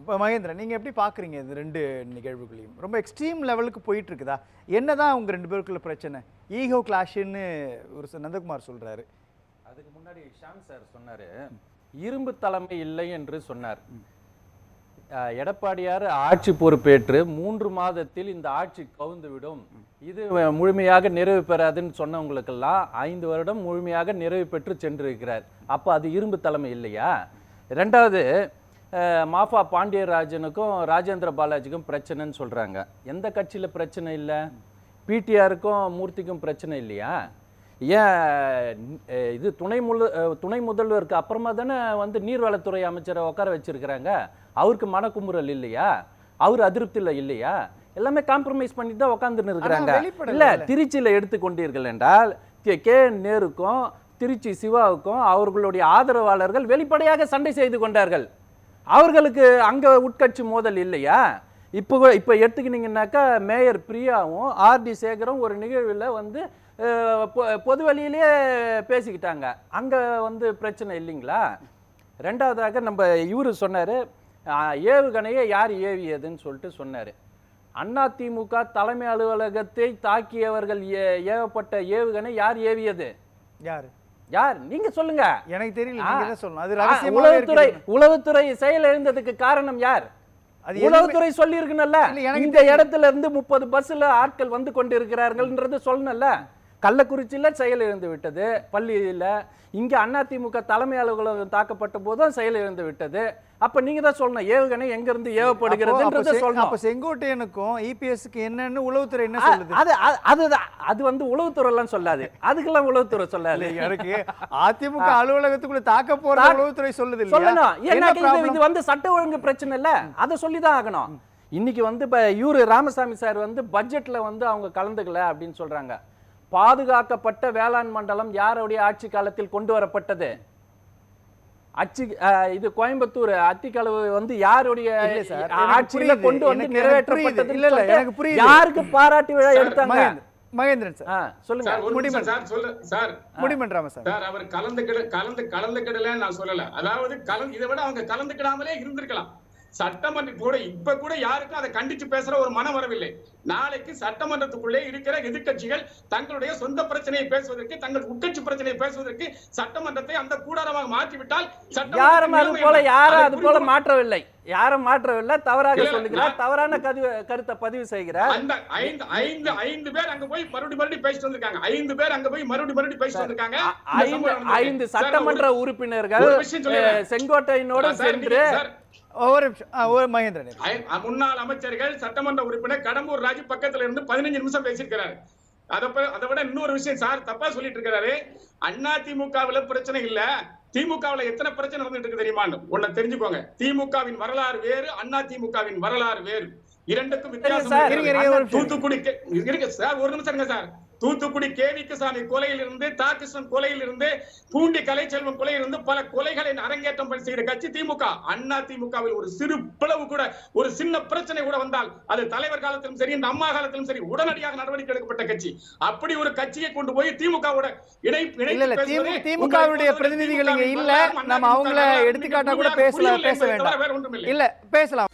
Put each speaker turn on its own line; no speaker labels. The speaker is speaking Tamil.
இப்போ மகேந்திரன், நீங்கள் எப்படி பார்க்குறீங்க இது ரெண்டு நிகழ்வுகளையும்? ரொம்ப எக்ஸ்ட்ரீம் லெவலுக்கு போயிட்டு இருக்குதா? என்னதான் உங்கள் ரெண்டு பேருக்குள்ள பிரச்சனை? ஈகோ கிளாஷ்ன்னு ஒரு நந்தகுமார் சொல்கிறாரு.
அதுக்கு முன்னாடி ஷாம் சார் சொன்னார், இரும்பு தலைமை இல்லை என்று சொன்னார். எடப்பாடியார் ஆட்சி பொறுப்பேற்று 3 மாதத்தில் இந்த ஆட்சி கவுந்துவிடும், இது முழுமையாக நிறைவு பெறாதுன்னு சொன்னவங்களுக்கெல்லாம் 5 வருடம் முழுமையாக நிறைவு பெற்று சென்றிருக்கிறார். அப்போ அது இரும்பு தலைமை இல்லையா? ரெண்டாவது, மாஃபா பாண்டியராஜனுக்கும் ராஜேந்திர பாலாஜிக்கும் பிரச்சனைன்னு சொல்கிறாங்க. எந்த கட்சியில் பிரச்சனை இல்லை? பிடிஆருக்கும் மூர்த்திக்கும் பிரச்சனை இல்லையா? ஏன் இது துணை முதல்வருக்கு அப்புறமா தானே வந்து நீர்வளத்துறை அமைச்சரை உட்கார வச்சிருக்கிறாங்க. அவருக்கு மனக்குமுறல் இல்லையா? அவர் அதிருப்தியில் இல்லையா? எல்லாமே காம்ப்ரமைஸ் பண்ணி தான் உட்காந்துன்னு இருக்கிறாங்க. இல்லை, திருச்சியில் எடுத்துக்கொண்டீர்கள் என்றால் கே நேருக்கும் திருச்சி சிவாவுக்கும் அவர்களுடைய ஆதரவாளர்கள் வெளிப்படையாக சண்டை செய்து கொண்டார்கள். அவர்களுக்கு அங்கே உட்கட்சி மோதல் இல்லையா? இப்போ எடுத்துக்கினீங்கன்னாக்கா மேயர் பிரியாவும் ஆர்டி சேகரும் ஒரு நிகழ்வில் வந்து பொது வழியிலேயே பேசிக்கிட்டாங்க. அங்கே வந்து பிரச்சனை இல்லைங்களா? ரெண்டாவதாக நம்ம இவர் சொன்னார், ஏவுகணையை யார் ஏவியதுன்னு சொல்லிட்டு சொன்னார். அதிமுக தலைமை அலுவலகத்தை தாக்கியவர்கள் ஏவப்பட்ட ஏவுகணை யார் ஏவியது? யார்? நீங்க சொல்லுங்க.
எனக்கு தெரியல.
உளவுத்துறை செயல் எழுந்ததுக்கு காரணம் யார்? உளவுத்துறை சொல்லி இருக்குன்னல்ல, இந்த இடத்துல இருந்து 30 பஸ்ல ஆட்கள் வந்து கொண்டிருக்கிறார்கள்ன்றது சொல்லணும்ல. கள்ளக்குறிச்சியில செயல் இழந்து விட்டது, பள்ளியில. இங்க அதிமுக தலைமை அலுவலகம் தாக்கப்பட்ட போதும் செயல் இழந்து விட்டது. அப்ப நீங்க தான் சொல்லணும் ஏவுகணை எங்க இருந்து ஏவப்படுகிறதுன்றத சொல்லணும்.
அப்ப செங்கோட்டையனுக்கும் இபிஎஸ்க்கு என்னன்னு உளவுத்துறை என்ன சொல்லுது?
அது வந்து உளவுத்துறை எல்லாம் சொல்லாது, அதுக்கெல்லாம் உளவுத்துறை சொல்லாது.
எனக்கு அதிமுக அலுவலகத்துக்குள்ள தாக்க போற உளவுத்துறை சொல்லுது இல்லையா?
சொல்லணும். ஏன்னா இது வந்து சட்ட ஒழுங்கு பிரச்சனை இல்ல, அதை சொல்லிதான் ஆகணும். இன்னைக்கு வந்து இப்ப இவரு ராமசாமி சார் வந்து பட்ஜெட்ல வந்து அவங்க கலந்துக்கல அப்படின்னு சொல்றாங்க. பாதுகாக்கப்பட்ட வேளாண் மண்டலம் யாருடைய ஆட்சி காலத்தில் கொண்டு வரப்பட்டது? இது கோயம்புத்தூர் அத்திக்கலவு வந்து யாருடைய ஆட்சியில கொண்டு வந்து நிறைவேற்றப்பட்டது? யாருக்கு பாராட்டு விழா எடுத்தாங்க?
மகேந்திரன் சார்
சொல்லுங்க. முடிமன்றாம சார் அவர் கலந்துக்கிடல நான் சொல்லல. அதாவது இதை விட அவங்க கலந்துக்கிடாமலே இருந்திருக்கலாம். சட்டமன்றம் கூட இப்ப கூட யாருக்கும் அதை கண்டிச்சு பேசுற ஒரு மனம் வரவில்லை. நாளைக்கு சட்டமன்றத்துக்குள்ளே இருக்கிற எதிர்கட்சிகள் தங்களுடைய சொந்த பிரச்சனையை பேசுவதற்கு, தங்கள் உட்கட்சி பிரச்சனையை பேசுவதற்கு சட்டமன்றத்தை அந்த கூடாரமாக மாற்றிவிட்டால்
யாரும் அது போல மாற்றவில்லை. யாரும் மாற்றவில்லை, தவறாக சொல்லுகிறார், தவறான கருத்தை பதிவு செய்கிறார்.
அந்த ஐந்து பேர் அங்க போய் மறுபடியும் பேசிட்டு வந்திருக்காங்க. 5 பேர் அங்க போய் மறுபடியும் பேசிட்டு வந்திருக்காங்க.
5 சட்டமன்ற உறுப்பினர்கள் செங்கோட்டையினோடு சென்று
முன்னாள் அமைச்சர்கள், சட்டமன்ற உறுப்பினர் கடம்பூர் ராஜு பக்கத்துல இருந்து 15 நிமிஷம் பேசியிருக்கிறாரு. அதை விட இன்னொரு விஷயம் சார் தப்பா சொல்லிட்டு இருக்காரு. அதிமுகவுல பிரச்சனை இல்ல, திமுகவுல எத்தனை பிரச்சனை வந்துட்டு இருக்கு தெரியுமான்னு ஒண்ணு தெரிஞ்சுக்கோங்க. திமுகவின் வரலாறு வேறு, அதிமுகவின் வரலாறு வேறு. இரண்டுக்கும் வித்தியாசம். தூத்துக்குடி இருக்கு சார், ஒரு நிமிஷம் இருங்க சார். தூத்துக்குடி கேவிக்குசாமி கொலையில் இருந்து, தாகிருஷ்ணன் கொலையில் இருந்து, பூண்டி கலைச்செல்வம் கொலையில் இருந்து பல கொலைகளை அரங்கேற்றம் செய்கிற கட்சி திமுக. அதிமுகவில் ஒரு சிறு பிளவு கூட, ஒரு சின்ன பிரச்சனை கூட வந்தால் அது தலைவர் காலத்திலும் சரி, இந்த அம்மா காலத்திலும் சரி, உடனடியாக நடவடிக்கை எடுக்கப்பட்ட கட்சி. அப்படி ஒரு கட்சியை கொண்டு போய் திமுகவோட
திமுகவுடைய பிரதிநிதிகள் இங்க இல்ல, நம்ம அவங்கள எடுத்துக்காட்டா கூட பேச வேண்டாம். இல்ல பேசலாம்.